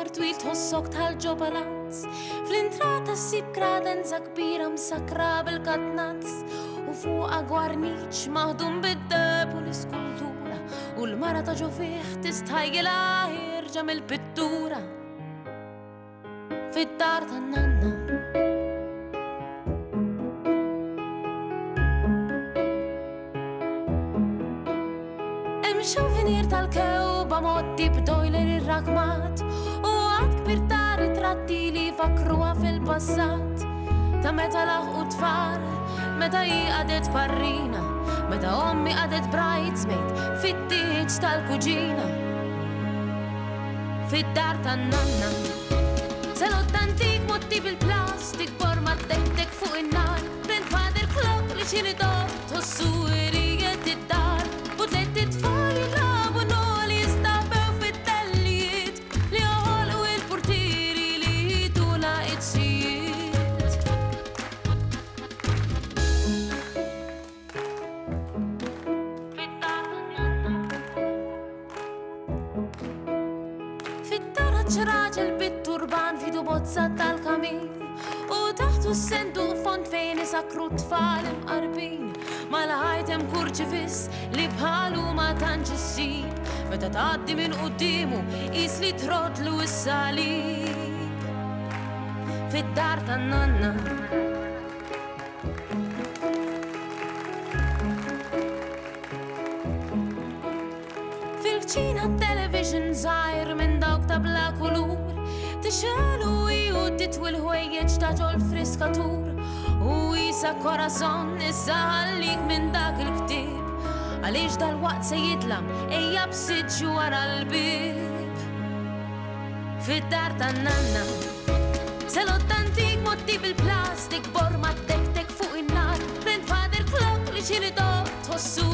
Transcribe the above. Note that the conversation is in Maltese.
dwar twil tħossok tal-ġo palazz. Fl-intrata ssib kredenza kbira msakra bil-katnazz u fuqa gwarniċ maħdum bid-deb u l-iskultura u l-mara ta' ġo fih tistħajjela jirġa mill-pittura fid-dar tan-nanna. Xanfinir tal-kewba moddi b'dojler ir-rakmat u għad kbir ta' ritratti li fakruha fil-passat ta' meta laħqu tfal, meta hi qadet parrina, meta ommi qadet bridesmaid fit-tieġ tal-kuġina fid-dar tan-nanna. Selott antik moddi bil-plastik borma d-dektek fuq in-nar, grandfather clock li xiri dor tossu irijiet id-dar u tlet it-tfal jilabu noli jistabew fit-tellijiet li joħolqu il-portieri li jitu laqgħet-sijiet. Fid-dar ħaġġ-raġel bit-turban fidu bozza tal-kamin u taħtu s-sendu font fejn isakru t-tfal imqarbin mal-ħajt hemm kurċifis li bħalu ma tantx issib meta tgħaddi minn qudiemu qis li trodlu s-salib fid-dar tan-nanna. Fil-kċina television żgħir minn dawk ta' bla kulur tixelu u titwi l-ħwejjeġ ta' ġol friskatur u jisa korazon issa ħallik minn dak il-ktib għaliex dal-waqt se jitlam ejja b'siġġu wara l-bib fid-dar tan-nanna. Selott antik moddi bil-plastik borma d-dektek fuq in-nar, grandfather clock li xiri dor tħossu